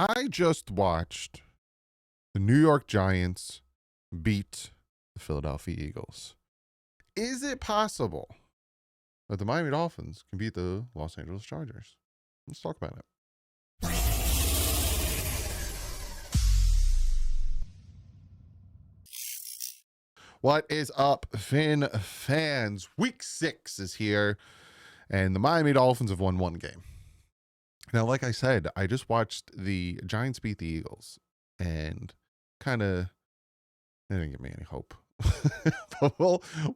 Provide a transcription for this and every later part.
I just watched the New York Giants beat the Philadelphia Eagles. Is it possible that the Miami Dolphins can beat the Los Angeles Chargers? Let's talk about it. What is up, Finn fans? Week 6 is here, and the Miami Dolphins have won one game. Now, like I said, I just watched the Giants beat the Eagles, and kind of they didn't give me any hope. But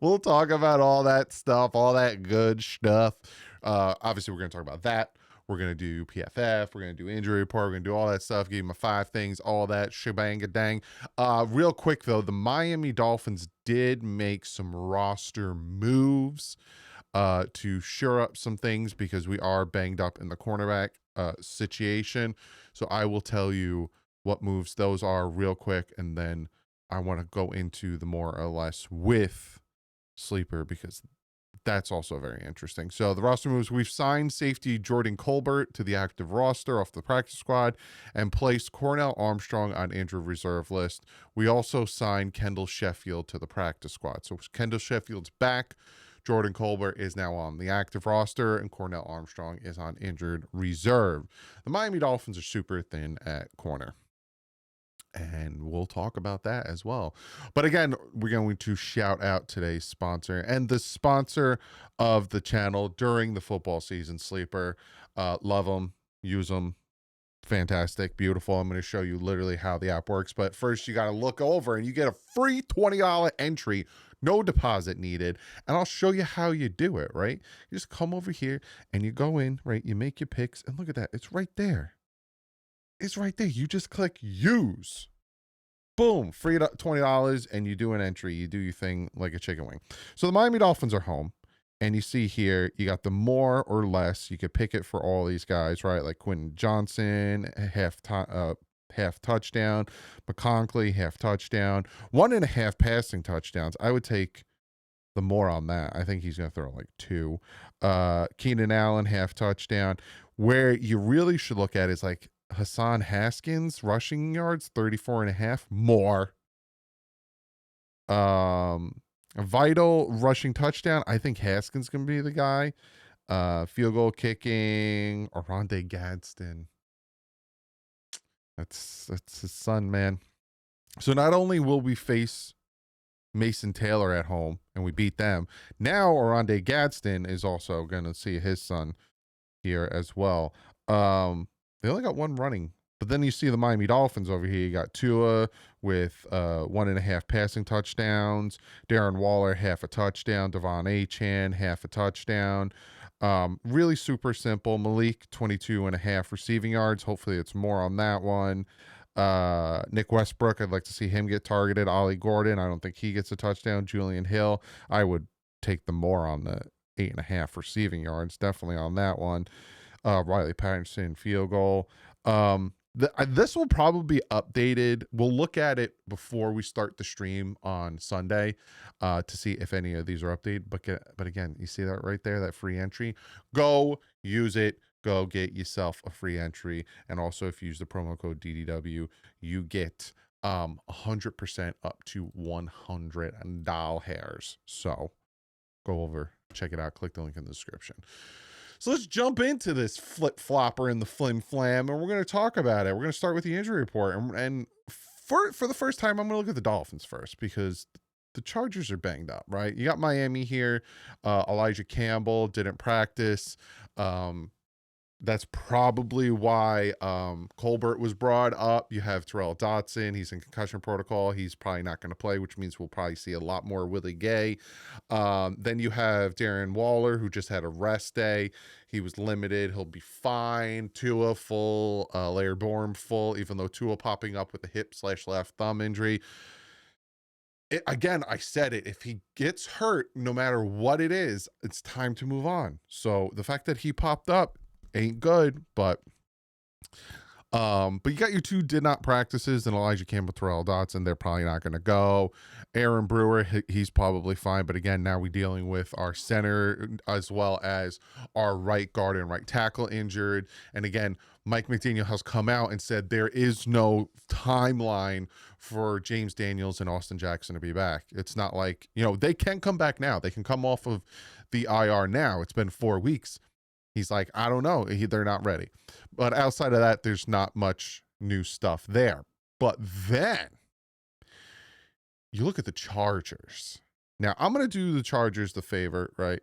we'll talk about all that stuff, all that good stuff. Obviously, we're going to talk about that. We're going to do PFF. We're going to do injury report. We're going to do all that stuff. Give you my 5 things, all that shebang-a-dang. Real quick, though, the Miami Dolphins did make some roster moves to shore up some things because we are banged up in the cornerback situation. So I will tell you what moves those are real quick, and then I want to go into the more or less with Sleeper because that's also very interesting. So the roster moves, we've signed safety Jordan Colbert to the active roster off the practice squad and placed Cornell Armstrong on injured reserve list. We also signed Kendall Sheffield to the practice squad. So Kendall Sheffield's back. Jordan Colbert is now on the active roster, and Cornell Armstrong is on injured reserve. The Miami Dolphins are super thin at corner, and we'll talk about that as well. But again, we're going to shout out today's sponsor and the sponsor of the channel during the football season, Sleeper. Love them, use them. Fantastic, beautiful. I'm going to show you literally how the app works. But first, you got to look over and you get a free $20 entry, no deposit needed. And I'll show you how you do it, right? You just come over here and you go in, right? You make your picks, and look at that. It's right there. It's right there. You just click use. Boom, free $20, and you do an entry. You do your thing like a chicken wing. So the Miami Dolphins are home, and you see here, you got the more or less. You could pick it for all these guys, right? Like Quentin Johnson, half touchdown. McConkley, half touchdown. 1.5 passing touchdowns. I would take the more on that. I think he's going to throw like 2. Keenan Allen, half touchdown. Where you really should look at is like Hassan Haskins, rushing yards, 34.5 more. Vital rushing touchdown. I think Haskins can be the guy. Field goal kicking, Oronde Gadsden. That's his son, man. So not only will we face Mason Taylor at home and we beat them, now Oronde Gadsden is also going to see his son here as well. They only got one running, but then you see the Miami Dolphins over here. You got Tua with 1.5 passing touchdowns. Darren Waller, half a touchdown. Devon Achane, half a touchdown. Really super simple. Malik, 22.5 receiving yards. Hopefully it's more on that one. Nick Westbrook, I'd like to see him get targeted. Ollie Gordon, I don't think he gets a touchdown. Julian Hill, I would take the more on the 8.5 receiving yards. Definitely on that one. Riley Patterson, field goal. This will probably be updated. We'll look at it before we start the stream on Sunday to see if any of these are updated. But again, you see that right there, that free entry? Go use it. Go get yourself a free entry. And also, if you use the promo code DDW, you get 100% up to $100. So go over, check it out. Click the link in the description. So let's jump into this flip-flopper in the flim-flam, and we're going to talk about it. We're going to start with the injury report. And for the first time, I'm going to look at the Dolphins first because the Chargers are banged up, right? You got Miami here. Elijah Campbell didn't practice. That's probably why Colbert was brought up. You have Terrell Dotson. He's in concussion protocol. He's probably not going to play, which means we'll probably see a lot more Willie Gay. Then you have Darren Waller, who just had a rest day. He was limited. He'll be fine. Tua full. Larry Bourne full, even though Tua popping up with a hip/left thumb injury. Again, I said it. If he gets hurt, no matter what it is, it's time to move on. So the fact that he popped up ain't good, but you got your 2 did not practices and Elijah Campbell, Terrell Dotson. They're probably not going to go. Aaron Brewer, he's probably fine. But again, now we're dealing with our center as well as our right guard and right tackle injured. And again, Mike McDaniel has come out and said there is no timeline for James Daniels and Austin Jackson to be back. It's not like, they can come back now. They can come off of the IR now. It's been 4 weeks. He's like, I don't know. They're not ready. But outside of that, there's not much new stuff there. But then you look at the Chargers. Now, I'm going to do the Chargers the favor, right?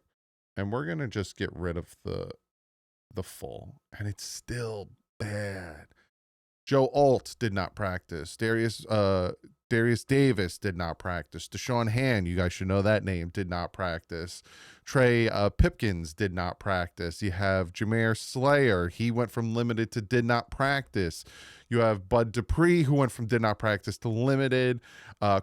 And we're going to just get rid of the full. And it's still bad. Joe Alt did not practice. Darius Davis did not practice. Deshaun Hand, you guys should know that name, did not practice. Trey Pipkins did not practice. You have Jameer Slayer. He went from limited to did not practice. You have Bud Dupree, who went from did not practice to limited.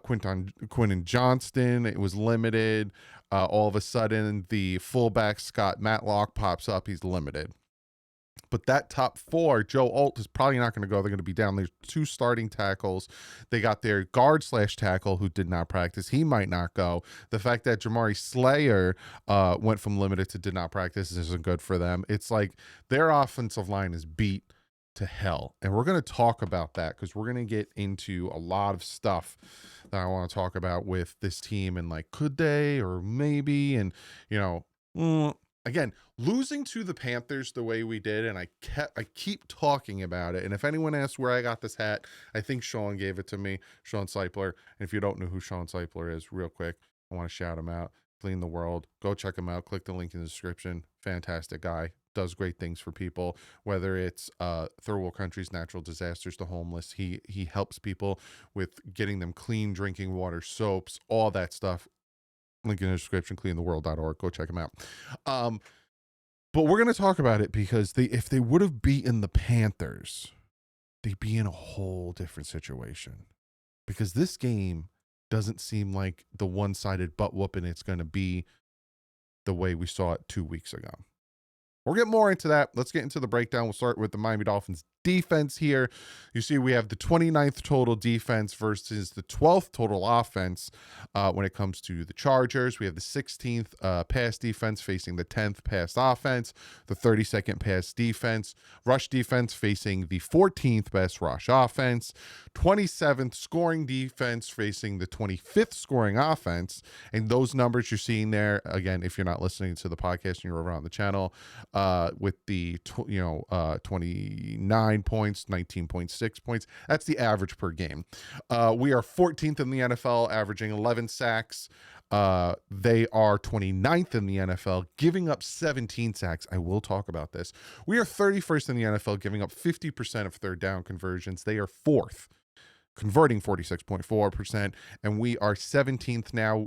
Quinton Johnston, it was limited. All of a sudden, the fullback Scott Matlock pops up. He's limited. But that top 4, Joe Alt is probably not going to go. They're going to be down. There's 2 starting tackles. They got their guard/tackle who did not practice. He might not go. The fact that Jamari Slayer went from limited to did not practice isn't good for them. It's like their offensive line is beat to hell. And we're going to talk about that because we're going to get into a lot of stuff that I want to talk about with this team and like, could they or maybe, and again, losing to the Panthers the way we did, and I keep talking about it. And if anyone asks where I got this hat, I think Sean gave it to me, Sean Seipler. And if you don't know who Sean Seipler is, real quick, I want to shout him out. Clean the World. Go check him out. Click the link in the description. Fantastic guy. Does great things for people, whether it's third world countries, natural disasters, the homeless. He helps people with getting them clean drinking water, soaps, all that stuff. Link in the description, cleantheworld.org. Go check him out. But we're going to talk about it because if they would have beaten the Panthers, they'd be in a whole different situation. Because this game doesn't seem like the one-sided butt whooping it's going to be the way we saw it 2 weeks ago. We'll get more into that. Let's get into the breakdown. We'll start with the Miami Dolphins defense here. You see we have the 29th total defense versus the 12th total offense when it comes to the Chargers. We have the 16th pass defense facing the 10th pass offense, the 32nd pass defense, rush defense facing the 14th best rush offense, 27th scoring defense facing the 25th scoring offense. And those numbers you're seeing there, again, if you're not listening to the podcast and you're over on the channel, with the 29 points, 19.6 points. That's the average per game. We are 14th in the NFL, averaging 11 sacks. They are 29th in the NFL, giving up 17 sacks. I will talk about this. We are 31st in the NFL, giving up 50% of third down conversions. They are 4th, converting 46.4%, and we are 17th now.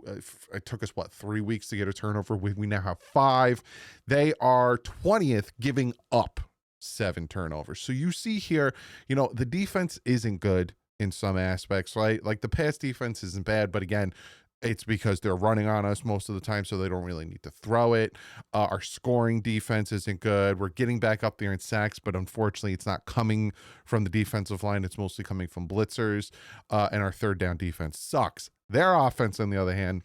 It took us 3 weeks to get a turnover. We now have 5. They are 20th, giving up 7 turnovers. So you see here, the defense isn't good in some aspects, right? Like the pass defense isn't bad, but again, it's because they're running on us most of the time, so they don't really need to throw it. Our scoring defense isn't good. We're getting back up there in sacks, but unfortunately, it's not coming from the defensive line. It's mostly coming from blitzers, and our third down defense sucks. Their offense, on the other hand,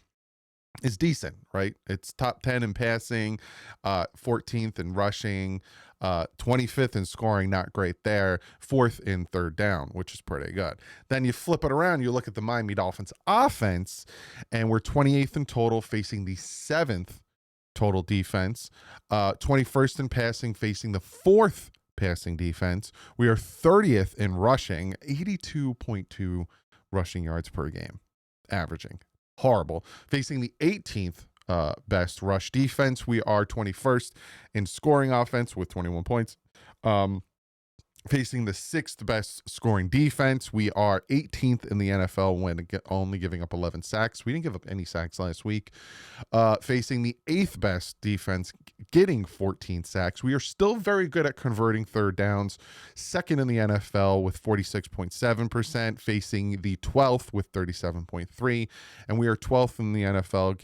is decent, right? It's top 10 in passing, 14th in rushing, 25th in scoring, not great there, 4th in third down, which is pretty good. Then you flip it around, you look at the Miami Dolphins offense, and we're 28th in total, facing the 7th total defense, 21st in passing, facing the 4th passing defense. We are 30th in rushing, 82.2 rushing yards per game, averaging. Horrible. Facing the 18th best rush defense, we are 21st in scoring offense with 21 points. Facing the 6th best scoring defense, we are 18th in the NFL when only giving up 11 sacks. We didn't give up any sacks last week. Facing the 8th best defense, getting 14 sacks. We are still very good at converting third downs. 2nd in the NFL with 46.7%, facing the 12th with 37.3%. And we are 12th in the NFL,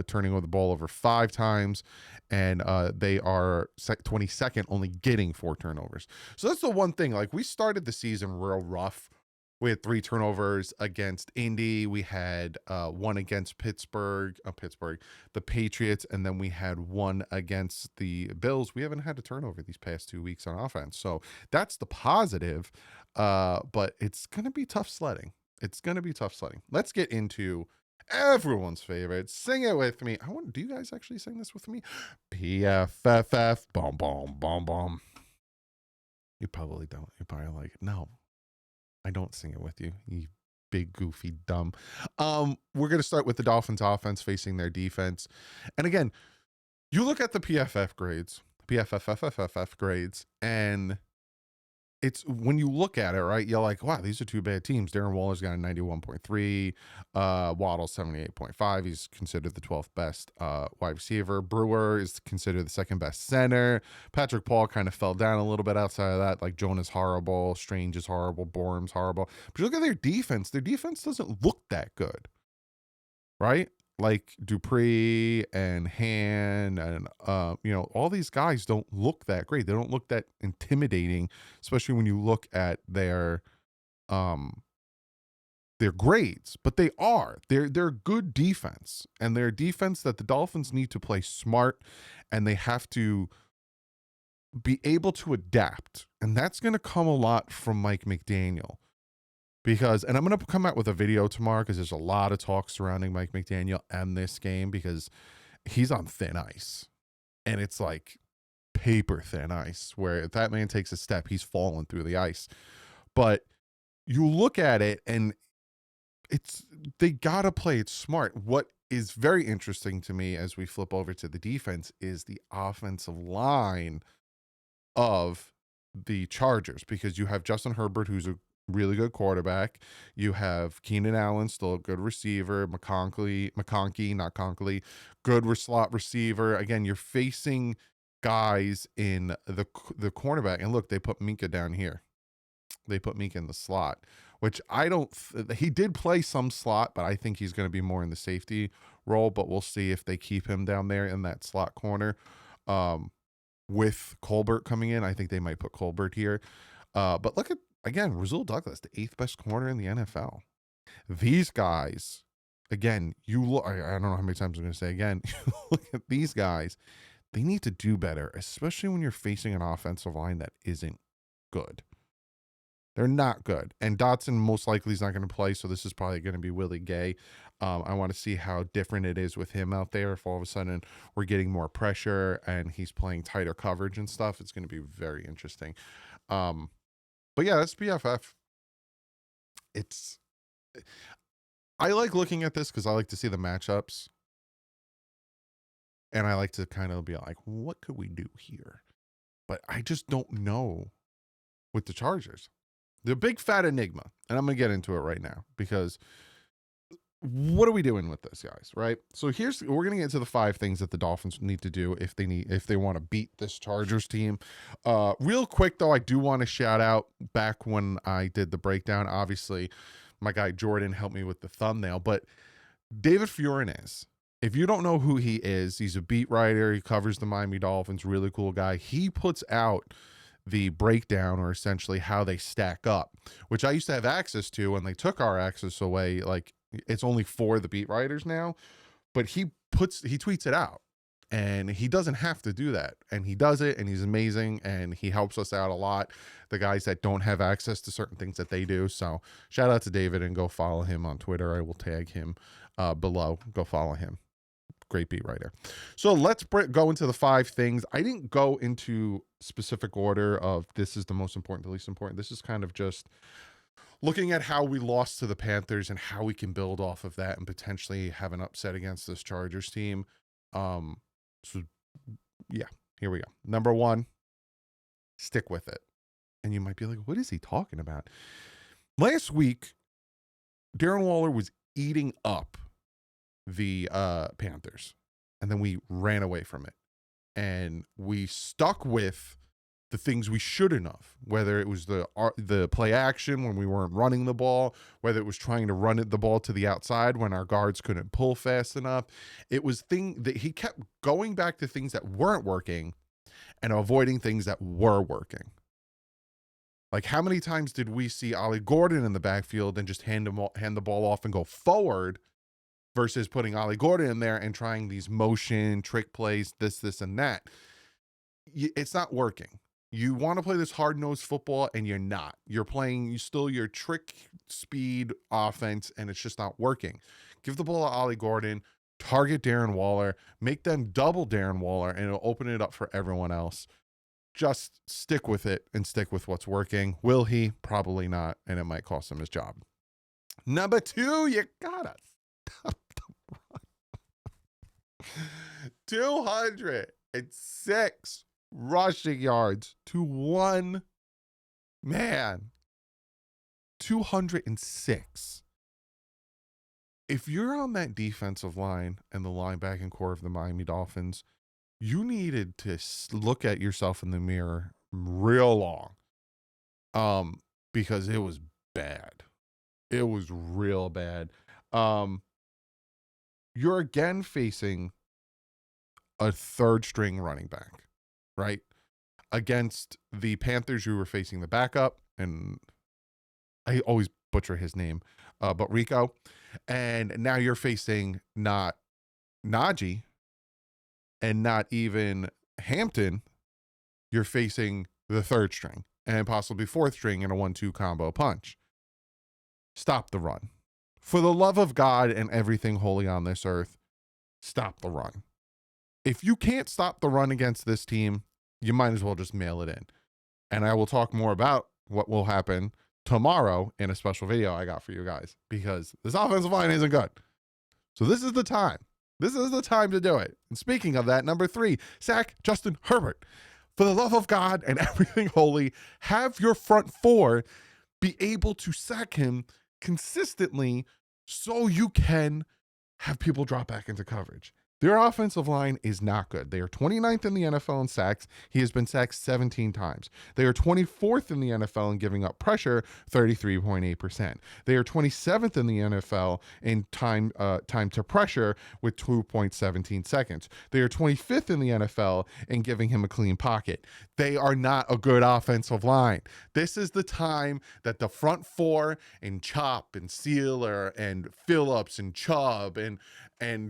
turning over the ball over 5 times. And they are 22nd, only getting 4 turnovers. So that's the one thing. Like, we started the season real rough We had 3 turnovers against Indy. We had 1 against Pittsburgh, the Patriots, and then we had 1 against the Bills. We haven't had a turnover these past 2 weeks on offense. So that's the positive. But it's going to be tough sledding. Let's get into everyone's favorite. Sing it with me. Do you guys actually sing this with me? PFFF, boom, boom, boom, boom. You probably don't. You're probably like, no, I don't sing it with you, you big goofy dumb. We're gonna start with the Dolphins offense facing their defense. And again, you look at the PFFFFF grades, and it's when you look at it, right, you're like, wow, these are 2 bad teams. Darren Waller's got a 91.3, Waddle 78.5. He's considered the 12th best wide receiver. Brewer is considered the 2nd best center. Patrick Paul kind of fell down a little bit outside of that. Like, Jonah's horrible, Strange is horrible, Borum's horrible. But you look at their defense doesn't look that good, right? Like Dupree and Han and all these guys don't look that great. They don't look that intimidating, especially when you look at their grades. But they're good defense, and they're defense that the Dolphins need to play smart, and they have to be able to adapt, and that's going to come a lot from Mike McDaniel. And I'm going to come out with a video tomorrow because there's a lot of talk surrounding Mike McDaniel and this game, because he's on thin ice, and it's like paper thin ice, where if that man takes a step, he's falling through the ice. But you look at it, and they got to play it smart. What is very interesting to me as we flip over to the defense is the offensive line of the Chargers, because you have Justin Herbert, who's a really good quarterback. You have Keenan Allen, still a good receiver. McConkey, good slot receiver. Again, you're facing guys in the cornerback. And look, they put Minka down here. They put Minka in the slot, which he did play some slot, but I think he's going to be more in the safety role. But we'll see if they keep him down there in that slot corner. With Colbert coming in, I think they might put Colbert here. But look at, again, Rasul Douglas, the 8th best corner in the NFL. These guys, again, I don't know how many times I'm going to say again, look at these guys. They need to do better, especially when you're facing an offensive line that isn't good. They're not good. And Dotson most likely is not going to play, so this is probably going to be Willie Gay. I want to see how different it is with him out there. If all of a sudden we're getting more pressure and he's playing tighter coverage and stuff, it's going to be very interesting. But yeah, that's PFF. I like looking at this because I like to see the matchups. And I like to kind of be like, what could we do here? But I just don't know with the Chargers. The big fat enigma. And I'm going to get into it right now, because what are we doing with this, guys? Right? So we're going to get into the 5 things that the Dolphins need to do if they want to beat this Chargers team. Real quick though, I do want to shout out, back when I did the breakdown, obviously my guy Jordan helped me with the thumbnail, but David Fiorinez, if you don't know who he is, he's a beat writer. He covers the Miami Dolphins, really cool guy. He puts out the breakdown, or essentially how they stack up, which I used to have access to, and they took our access away. Like, it's only for the beat writers now, but he tweets it out, and he doesn't have to do that. And he does it, and he's amazing, and he helps us out a lot, the guys that don't have access to certain things that they do. So shout out to David, and go follow him on Twitter. I will tag him below. Go follow him. Great beat writer. So let's go into the 5 things. I didn't go into specific order of this is the most important to least important. This is kind of just looking at how we lost to the Panthers and how we can build off of that and potentially have an upset against this Chargers team. So yeah, here we go. Number 1, stick with it. And you might be like, what is he talking about? Last week, Darren Waller was eating up the Panthers, and then we ran away from it, and we stuck with the things we shouldn't have, whether it was the play action when we weren't running the ball, whether it was trying to run the ball to the outside when our guards couldn't pull fast enough. It was that he kept going back to things that weren't working and avoiding things that were working. Like, how many times did we see Ollie Gordon in the backfield and just hand the ball off and go forward versus putting Ollie Gordon in there and trying these motion trick plays, this, and that? It's not working. You want to play this hard-nosed football, and you're not. You're playing still your trick speed offense, and it's just not working. Give the ball to Ollie Gordon, target Darren Waller, make them double Darren Waller, and it'll open it up for everyone else. Just stick with it and stick with what's working. Will he? Probably not, and it might cost him his job. Number 2, you gotta stop the run. 206 rushing yards to one man. 206. If you're on that defensive line and the linebacking core of the Miami Dolphins, you needed to look at yourself in the mirror real long, because it was bad. It was real bad. You're again facing a third string running back, right? Against the Panthers, you were facing the backup, and I always butcher his name, but Rico. And now you're facing not Najee and not even Hampton. You're facing the third string and possibly fourth string in a 1-2 combo punch. Stop the run. For the love of God and everything holy on this earth, stop the run. If you can't stop the run against this team, you might as well just mail it in. And I will talk more about what will happen tomorrow in a special video I got for you guys, because this offensive line isn't good. So this is the time. This is the time to do it. And speaking of that, number 3, sack Justin Herbert. For the love of God and everything holy, have your front 4 be able to sack him consistently so you can have people drop back into coverage. Their offensive line is not good. They are 29th in the NFL in sacks. He has been sacked 17 times. They are 24th in the NFL in giving up pressure, 33.8%. They are 27th in the NFL in time to pressure with 2.17 seconds. They are 25th in the NFL in giving him a clean pocket. They are not a good offensive line. This is the time that the front 4 and Chop and Sealer and Phillips and Chubb and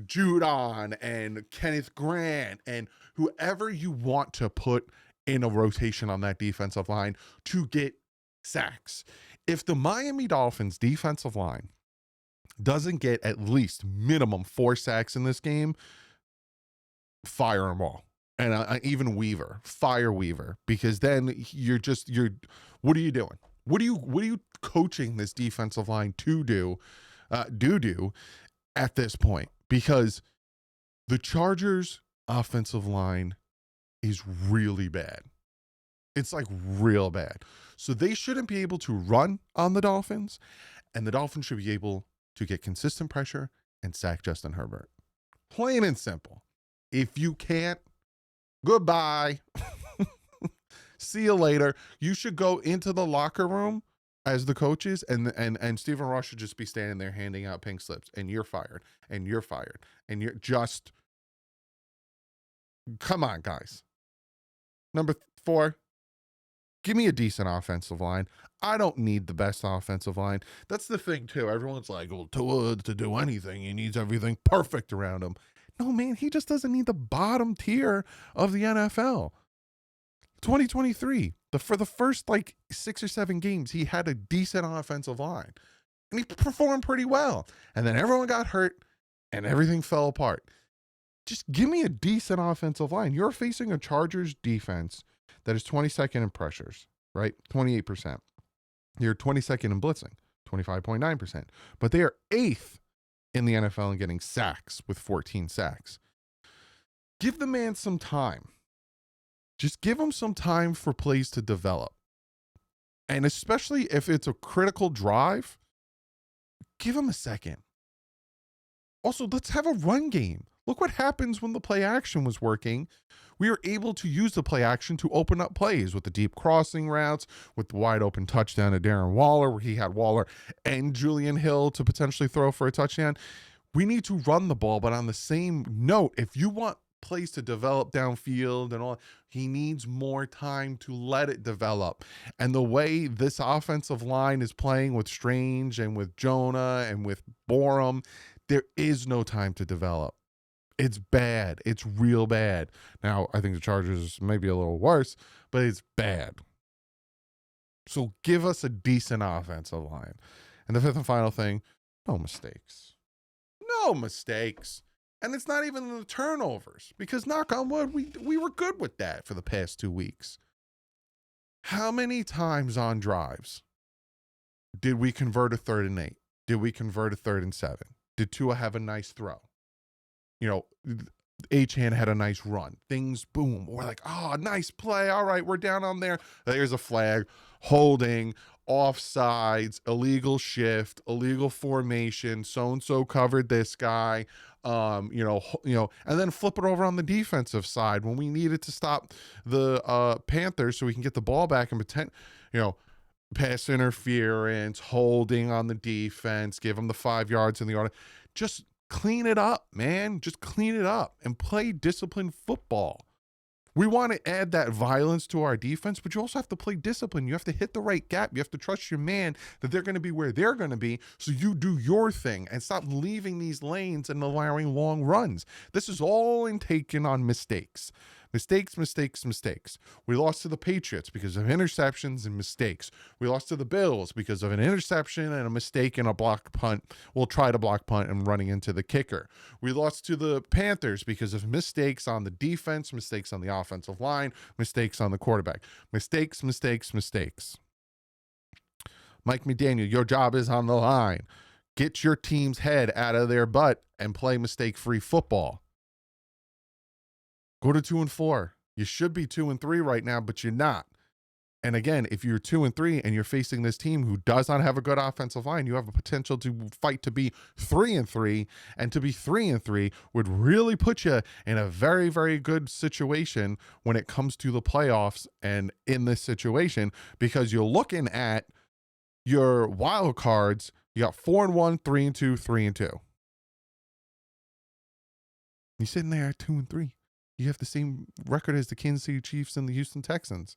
Judon and Kenneth Grant and whoever you want to put in a rotation on that defensive line to get sacks. If the Miami Dolphins defensive line doesn't get at least minimum 4 sacks in this game, fire them all. And even Weaver, fire Weaver, because then you're what are you doing? What are you coaching this defensive line to do at this point? Because the Chargers offensive line is really bad. It's like real bad. So they shouldn't be able to run on the Dolphins, and the Dolphins should be able to get consistent pressure and sack Justin Herbert. Plain and simple. If you can't, goodbye. See you later. You should go into the locker room as the coaches, and Stephen Ross should just be standing there handing out pink slips, and you're fired, and you're fired, and you're just, come on, guys. Number 4, give me a decent offensive line. I don't need the best offensive line. That's the thing, too. Everyone's like, well, to do anything, he needs everything perfect around him. No, man, he just doesn't need the bottom tier of the NFL. 2023, for the first 6 or 7 games, he had a decent offensive line, and he performed pretty well. And then everyone got hurt, and everything fell apart. Just give me a decent offensive line. You're facing a Chargers defense that is 22nd in pressures, right? 28%. You're 22nd in blitzing, 25.9%. But they are 8th in the NFL in getting sacks with 14 sacks. Give the man some time. Just give him some time for plays to develop. And especially if it's a critical drive, give him a second. Also, let's have a run game. Look what happens when the play action was working. We were able to use the play action to open up plays with the deep crossing routes, with the wide open touchdown to Darren Waller, where he had Waller and Julian Hill to potentially throw for a touchdown. We need to run the ball, but on the same note, if you want place to develop downfield and all. He needs more time to let it develop. And the way this offensive line is playing with Strange and with Jonah and with Borum, there is no time to develop. It's bad. It's real bad. Now, I think the Chargers may be a little worse, but it's bad. So give us a decent offensive line. And the fifth and final thing, no mistakes. No mistakes. And it's not even the turnovers, because knock on wood, we were good with that for the past 2 weeks. How many times on drives did we convert a 3rd and 8? Did we convert a 3rd and 7? Did Tua have a nice throw? You know, Achane had a nice run. Things, boom. We're like, oh, nice play. All right, we're down on there. There's a flag, holding, offsides, illegal shift, illegal formation. So-and-so covered this guy. And then flip it over on the defensive side when we needed to stop the Panthers so we can get the ball back and pretend, pass interference, holding on the defense, give them the 5 yards in the order. Just clean it up, man. Just clean it up and play disciplined football. We want to add that violence to our defense, but you also have to play discipline. You have to hit the right gap. You have to trust your man that they're going to be where they're going to be, so you do your thing and stop leaving these lanes and allowing long runs. This is all in taking on mistakes. Mistakes. We lost to the Patriots because of interceptions and mistakes. We lost to the Bills because of an interception and a mistake and a block punt. We'll try to block punt and running into the kicker. We lost to the Panthers because of mistakes on the defense, mistakes on the offensive line, mistakes on the quarterback. Mistakes. Mike McDaniel, your job is on the line. Get your team's head out of their butt and play mistake-free football. Go to 2-4. You should be 2-3 right now, but you're not. And again, if you're 2-3 and you're facing this team who does not have a good offensive line, you have a potential to fight to be 3-3, and to be 3-3 would really put you in a very, very good situation when it comes to the playoffs. And in this situation, because you're looking at your wild cards, you got 4-1, 3-2, 3-2. You're sitting there at 2-3. You have the same record as the Kansas City Chiefs and the Houston Texans.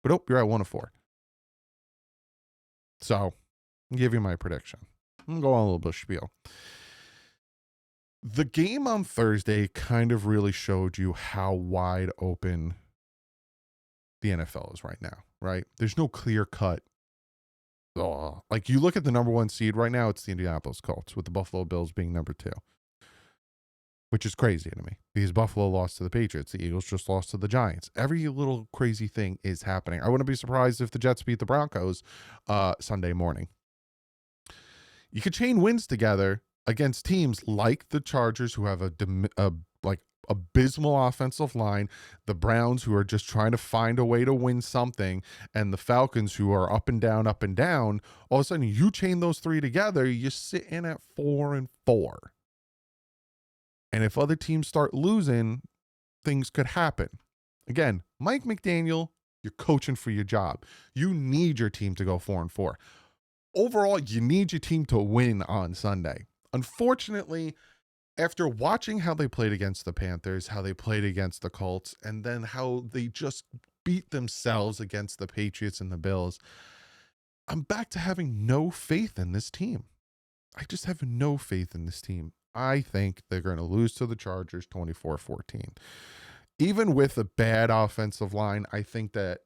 But you're at 1-4. So, I'll give you my prediction. I'm going to go on a little bit of spiel. The game on Thursday kind of really showed you how wide open the NFL is right now, right? There's no clear cut. Like, you look at the number 1 seed right now, it's the Indianapolis Colts, with the Buffalo Bills being number 2. Which is crazy to me, because Buffalo lost to the Patriots. The Eagles just lost to the Giants. Every little crazy thing is happening. I wouldn't be surprised if the Jets beat the Broncos Sunday morning. You could chain wins together against teams like the Chargers, who have a abysmal offensive line, the Browns, who are just trying to find a way to win something, and the Falcons, who are up and down. All of a sudden, you chain those 3 together, you sit in at 4-4. And if other teams start losing, things could happen. Again, Mike McDaniel, you're coaching for your job. You need your team to go 4-4. Overall, you need your team to win on Sunday. Unfortunately, after watching how they played against the Panthers, how they played against the Colts, and then how they just beat themselves against the Patriots and the Bills, I'm back to having no faith in this team. I just have no faith in this team. I think they're going to lose to the Chargers 24-14. Even with a bad offensive line, I think that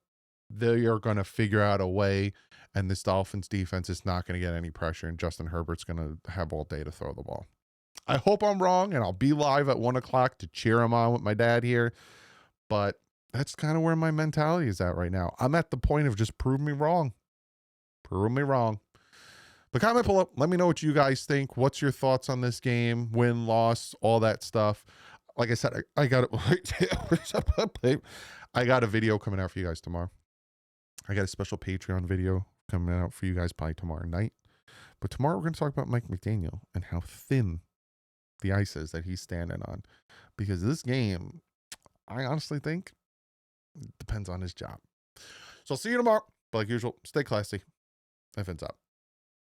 they are going to figure out a way, and this Dolphins defense is not going to get any pressure, and Justin Herbert's going to have all day to throw the ball. I hope I'm wrong, and I'll be live at 1 o'clock to cheer him on with my dad here, but that's kind of where my mentality is at right now. I'm at the point of just prove me wrong. Prove me wrong. But comment below. Let me know what you guys think. What's your thoughts on this game? Win, loss, all that stuff. Like I said, I got I got a video coming out for you guys tomorrow. I got a special Patreon video coming out for you guys probably tomorrow night. But tomorrow we're going to talk about Mike McDaniel and how thin the ice is that he's standing on. Because this game, I honestly think, depends on his job. So I'll see you tomorrow. But like usual, stay classy. Evans up.